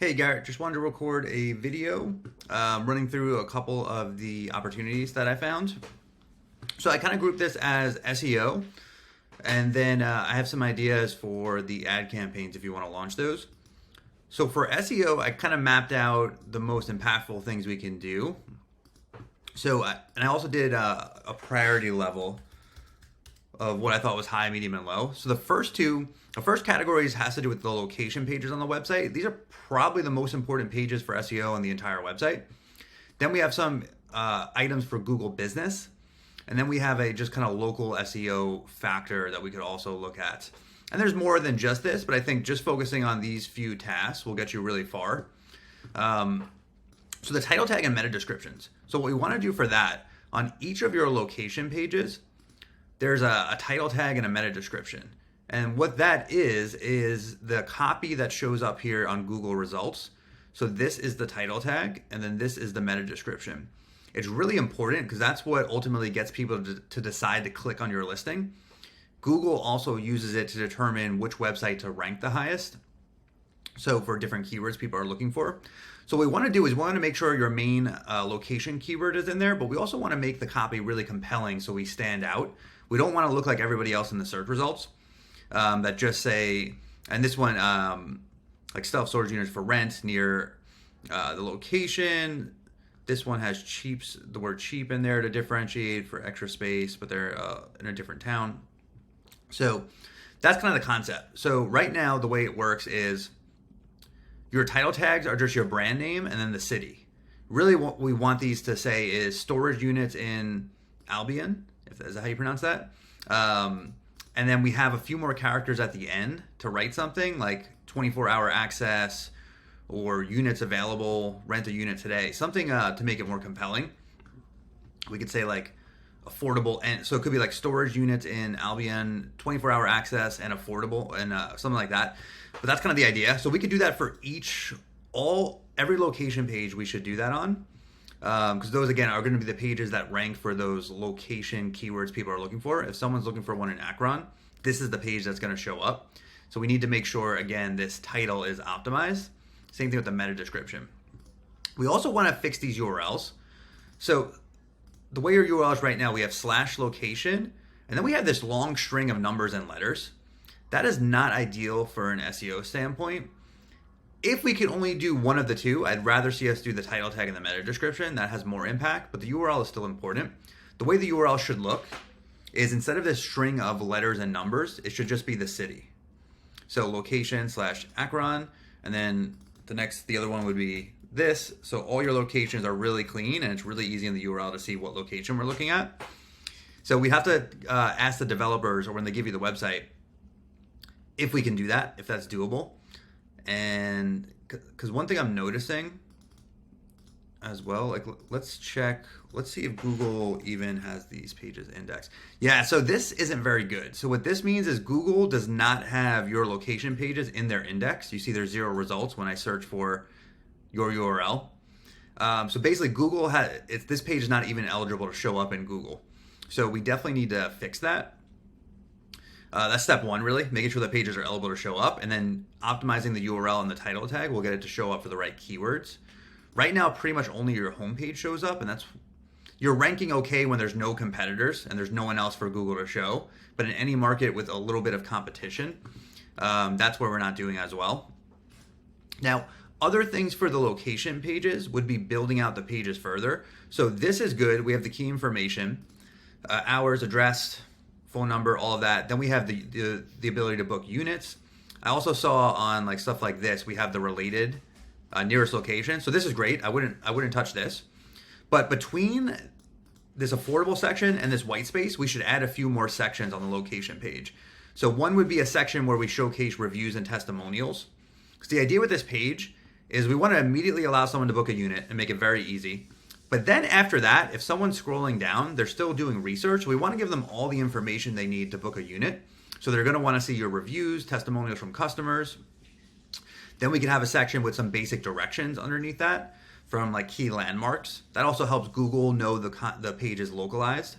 Hey Garrett, just wanted to record a video running through a couple of the opportunities that I found. So I kind of grouped this as SEO, and then I have some ideas for the ad campaigns if you want to launch those. So for SEO, I kind of mapped out the most impactful things we can do. And I also did a priority level of what I thought was high, medium, and low. So the first categories has to do with the location pages on the website. These are probably the most important pages for SEO on the entire website. Then we have some items for Google Business. And then we have a just kind of local SEO factor that we could also look at. And there's more than just this, but I think just focusing on these few tasks will get you really far. So the title tag and meta descriptions. So what we want to do for that, on each of your location pages, there's a title tag and a meta description. And what that is the copy that shows up here on Google results. So this is the title tag, and then this is the meta description. It's really important because that's what ultimately gets people to decide to click on your listing. Google also uses it to determine which website to rank the highest. So for different keywords people are looking for. So what we want to do is we want to make sure your main location keyword is in there, but we also want to make the copy really compelling so we stand out. We don't want to look like everybody else in the search results that just say, and this one, like self-storage units for rent near the location. This one has the word cheap in there to differentiate for extra space, but they're in a different town. So that's kind of the concept. So right now, the way it works is your title tags are just your brand name and then the city. Really what we want these to say is storage units in Albion, is that how you pronounce that? And then we have a few more characters at the end to write something like 24-hour access or units available, rent a unit today, something to make it more compelling. We could say like affordable, and so it could be like storage units in Albion, 24-hour access and affordable, and something like that. But that's kind of the idea. So we could do that for every location page we should do that on. Because those, again, are going to be the pages that rank for those location keywords people are looking for. If someone's looking for one in Akron, this is the page that's going to show up. So we need to make sure, again, this title is optimized. Same thing with the meta description. We also want to fix these URLs. So the way your URLs right now, we have /location, and then we have this long string of numbers and letters. That is not ideal for an SEO standpoint. If we can only do one of the two, I'd rather see us do the title tag and the meta description. That has more impact, but the URL is still important. The way the URL should look is instead of this string of letters and numbers, it should just be the city. So location /Akron, and then the other one would be this. So all your locations are really clean, and it's really easy in the URL to see what location we're looking at. So we have to ask the developers, or when they give you the website, if we can do that, if that's doable. And because one thing I'm noticing as well, like let's see if Google even has these pages indexed. Yeah, so this isn't very good. So what this means is Google does not have your location pages in their index. You see there's 0 results when I search for your URL. So basically this page is not even eligible to show up in Google. So we definitely need to fix that. That's step one, really, making sure the pages are eligible to show up, and then optimizing the URL and the title tag will get it to show up for the right keywords. Right now, pretty much only your homepage shows up, and you're ranking okay when there's no competitors and there's no one else for Google to show. But in any market with a little bit of competition, that's where we're not doing as well. Now, other things for the location pages would be building out the pages further. So this is good. We have the key information, hours, address, phone number, all of that. Then we have the ability to book units. I also saw on like stuff like this, we have the related nearest location. So this is great. I wouldn't touch this. But between this affordable section and this white space, we should add a few more sections on the location page. So one would be a section where we showcase reviews and testimonials. Because the idea with this page is we want to immediately allow someone to book a unit and make it very easy. But then after that, if someone's scrolling down, they're still doing research. We want to give them all the information they need to book a unit. So they're going to want to see your reviews, testimonials from customers. Then we can have a section with some basic directions underneath that from like key landmarks. That also helps Google know the page is localized.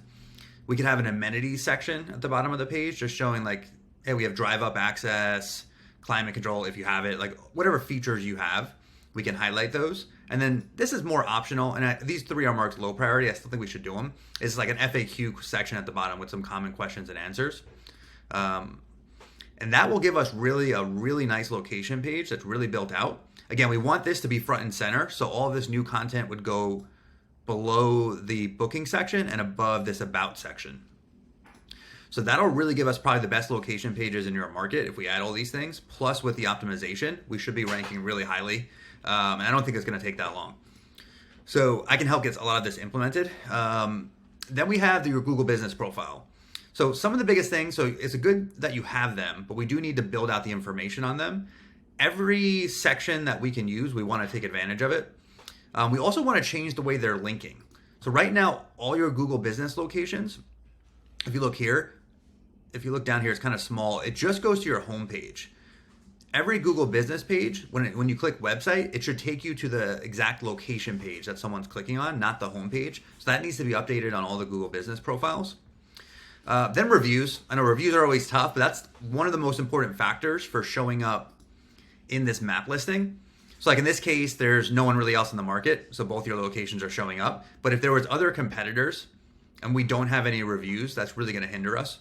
We could have an amenities section at the bottom of the page, just showing like, hey, we have drive up access, climate control if you have it, like whatever features you have. we can highlight those. And then this is more optional, and these 3 are marked low priority. I still think we should do them. It's like an FAQ section at the bottom with some common questions and answers. And that will give us really a really nice location page that's really built out. Again, we want this to be front and center, so all this new content would go below the booking section and above this about section. So that'll really give us probably the best location pages in your market if we add all these things. Plus with the optimization, we should be ranking really highly. And I don't think it's going to take that long. So I can help get a lot of this implemented. Then we have your Google Business Profile. So some of the biggest things, so it's good that you have them, but we do need to build out the information on them. Every section that we can use, we want to take advantage of it. We also want to change the way they're linking. So right now, all your Google Business locations, if you look here, if you look down here, it's kind of small. It just goes to your home page. Every Google Business page, when you click website, it should take you to the exact location page that someone's clicking on, not the home page. So that needs to be updated on all the Google Business profiles. Then reviews. I know reviews are always tough, but that's one of the most important factors for showing up in this map listing. So like in this case, there's no one really else in the market, so both your locations are showing up. But if there was other competitors and we don't have any reviews, that's really going to hinder us.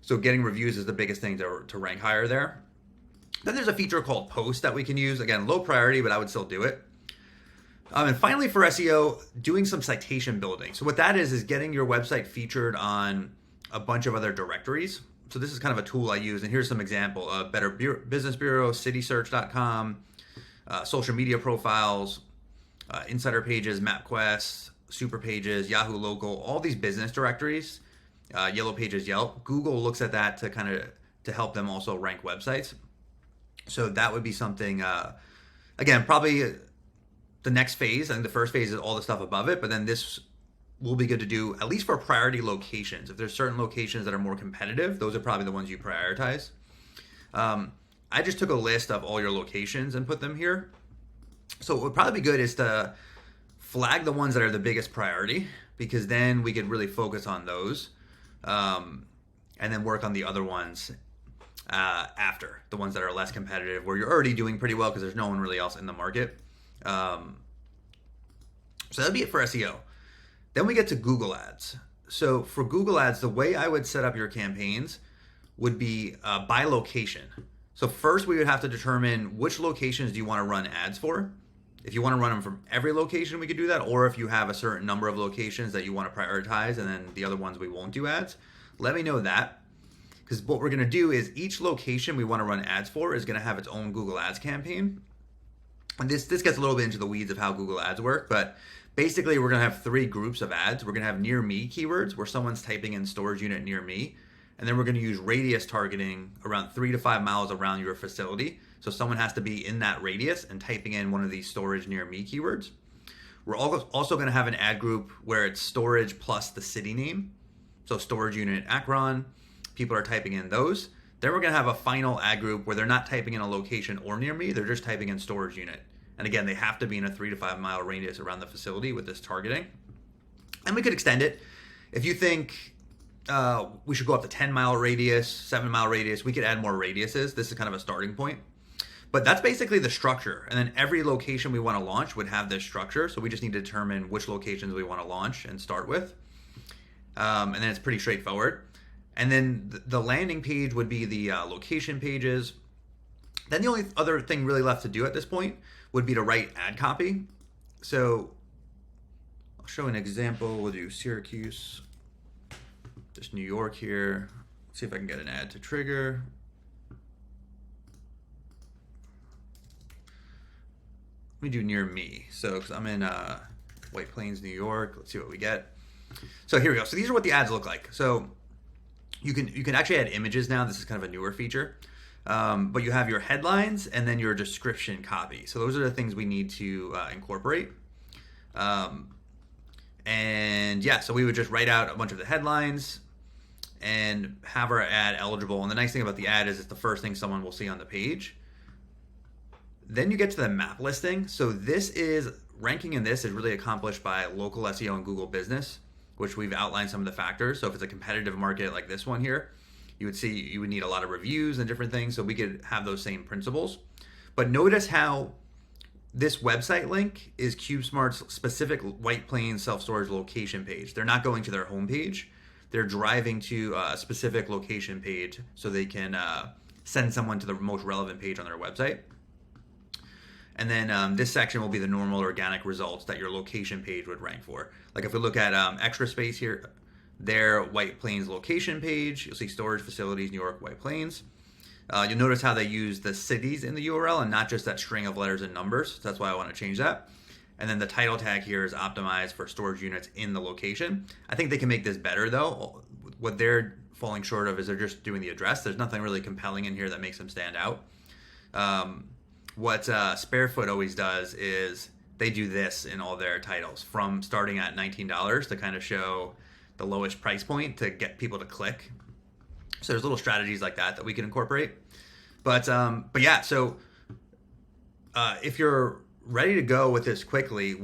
So getting reviews is the biggest thing to rank higher there. Then there's a feature called post that we can use. Again, low priority, but I would still do it. And finally for SEO, doing some citation building. So what that is getting your website featured on a bunch of other directories. So this is kind of a tool I use, and here's some example: Better Business Bureau, citysearch.com, social media profiles, insider pages, MapQuest, super pages, Yahoo Local, all these business directories, Yellow Pages, Yelp. Google looks at that to help them also rank websites. So that would be something, again, probably the next phase. I think the first phase is all the stuff above it, but then this will be good to do at least for priority locations. If there's certain locations that are more competitive, those are probably the ones you prioritize. I just took a list of all your locations and put them here. So what would probably be good is to flag the ones that are the biggest priority, because then we could really focus on those, and then work on the other ones after, the ones that are less competitive, where you're already doing pretty well because there's no one really else in the market. So that'd be it for SEO. Then we get to Google Ads. So for Google Ads, the way I would set up your campaigns would be by location. So first we would have to determine which locations do you want to run ads for. If you want to run them from every location, we could do that. Or if you have a certain number of locations that you want to prioritize and then the other ones we won't do ads, let me know that. Because what we're going to do is each location we want to run ads for is going to have its own Google Ads campaign. And this gets a little bit into the weeds of how Google Ads work, but basically we're going to have 3 groups of ads. We're going to have near me keywords where someone's typing in storage unit near me. And then we're going to use radius targeting around 3 to 5 miles around your facility. So someone has to be in that radius and typing in one of these storage near me keywords. We're also going to have an ad group where it's storage plus the city name. So storage unit Akron, people are typing in those. Then we're going to have a final ad group where they're not typing in a location or near me, they're just typing in storage unit. And again, they have to be in a 3 to 5 mile radius around the facility with this targeting. And we could extend it. If you think we should go up to 10-mile radius, 7-mile radius, we could add more radiuses. This is kind of a starting point. But that's basically the structure. And then every location we want to launch would have this structure. So we just need to determine which locations we want to launch and start with. And then it's pretty straightforward. And then the landing page would be the location pages. Then the only other thing really left to do at this point would be to write ad copy. So I'll show an example. We'll do Syracuse, just New York here. Let's see if I can get an ad to trigger. Let me do near me. So, because I'm in White Plains, New York. Let's see what we get. So here we go. So these are what the ads look like. So you can actually add images now. This is kind of a newer feature. But you have your headlines and then your description copy. So those are the things we need to incorporate. And yeah, so we would just write out a bunch of the headlines and have our ad eligible. And the nice thing about the ad is it's the first thing someone will see on the page. Then you get to the map listing. So ranking in this is really accomplished by local SEO and Google Business, which we've outlined some of the factors. So if it's a competitive market like this one here, you would need a lot of reviews and different things. So we could have those same principles. But notice how this website link is CubeSmart's specific White Plains self-storage location page. They're not going to their homepage. They're driving to a specific location page so they can send someone to the most relevant page on their website. And then this section will be the normal organic results that your location page would rank for. Like if we look at Extra Space here, their White Plains location page, you'll see storage facilities, New York, White Plains. You'll notice how they use the cities in the URL and not just that string of letters and numbers. So that's why I want to change that. And then the title tag here is optimized for storage units in the location. I think they can make this better though. What they're falling short of is they're just doing the address. There's nothing really compelling in here that makes them stand out. What Sparefoot always does is they do this in all their titles, from starting at $19 to kind of show the lowest price point to get people to click. So there's little strategies like that we can incorporate. But yeah, so if you're ready to go with this quickly,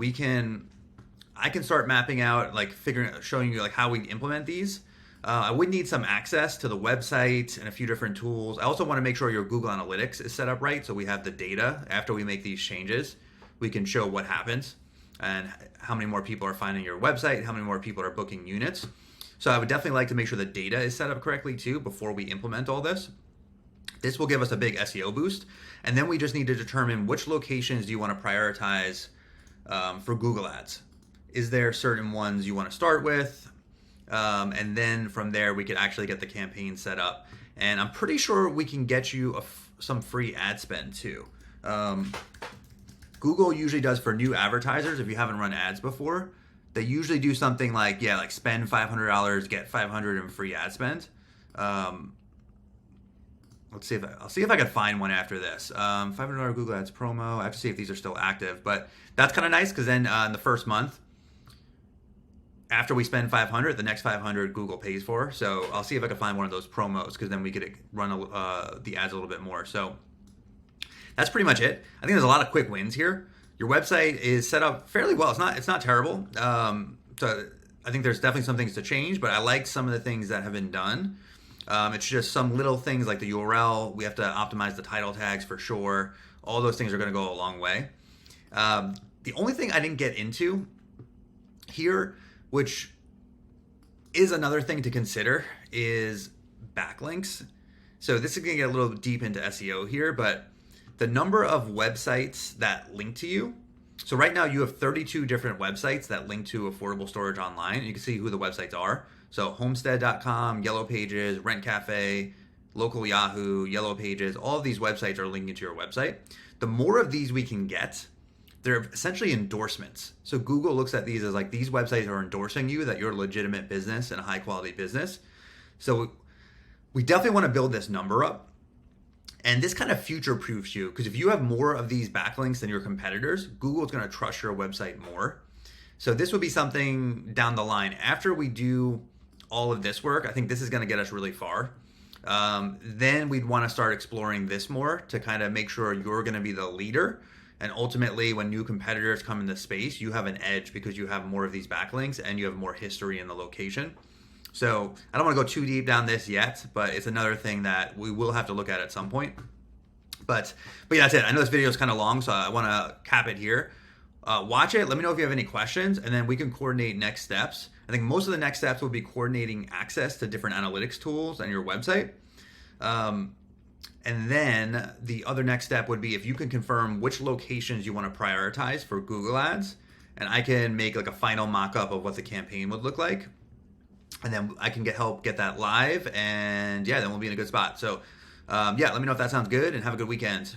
I can start mapping out, like showing you like how we implement these. I would need some access to the website and a few different tools. I also want to make sure your Google Analytics is set up right, so we have the data after we make these changes. We can show what happens and how many more people are finding your website, how many more people are booking units. So I would definitely like to make sure the data is set up correctly too before we implement all this. This will give us a big SEO boost. And then we just need to determine which locations do you want to prioritize for Google Ads. Is there certain ones you want to start with? And then from there, we could actually get the campaign set up. And I'm pretty sure we can get you some free ad spend too. Google usually does for new advertisers, if you haven't run ads before, they usually do something like, like spend $500, get $500 in free ad spend. Let's see I'll see if I can find one after this. $500 Google Ads promo. I have to see if these are still active, but that's kind of nice because then in the first month, after we spend $500, the next $500 Google pays for. So I'll see if I can find one of those promos because then we could run the ads a little bit more. So that's pretty much it. I think there's a lot of quick wins here. Your website is set up fairly well. It's not terrible. So I think there's definitely some things to change, but I like some of the things that have been done. It's just some little things like the URL. We have to optimize the title tags for sure. All those things are going to go a long way. The only thing I didn't get into here, which is another thing to consider, is backlinks. So this is going to get a little deep into SEO here, but the number of websites that link to you. So right now you have 32 different websites that link to affordable storage online. You can see who the websites are. So homestead.com, Yellow Pages, Rent Cafe, Local Yahoo, Yellow Pages, all of these websites are linking to your website. The more of these we can get, they're essentially endorsements. So Google looks at these as like, these websites are endorsing you, that you're a legitimate business and a high quality business. So we definitely want to build this number up. And this kind of future-proofs you, because if you have more of these backlinks than your competitors, Google's going to trust your website more. So this would be something down the line. After we do all of this work, I think this is going to get us really far. Then we'd want to start exploring this more to kind of make sure you're going to be the leader. And ultimately, when new competitors come in the space, you have an edge because you have more of these backlinks and you have more history in the location. So I don't want to go too deep down this yet, but it's another thing that we will have to look at some point. But yeah, that's it. I know this video is kind of long, so I want to cap it here. Watch it. Let me know if you have any questions, and then we can coordinate next steps. I think most of the next steps will be coordinating access to different analytics tools on your website. And then the other next step would be if you can confirm which locations you want to prioritize for Google Ads, and I can make like a final mock-up of what the campaign would look like. And then I can help get that live, and yeah, then we'll be in a good spot. So yeah, let me know if that sounds good, and have a good weekend.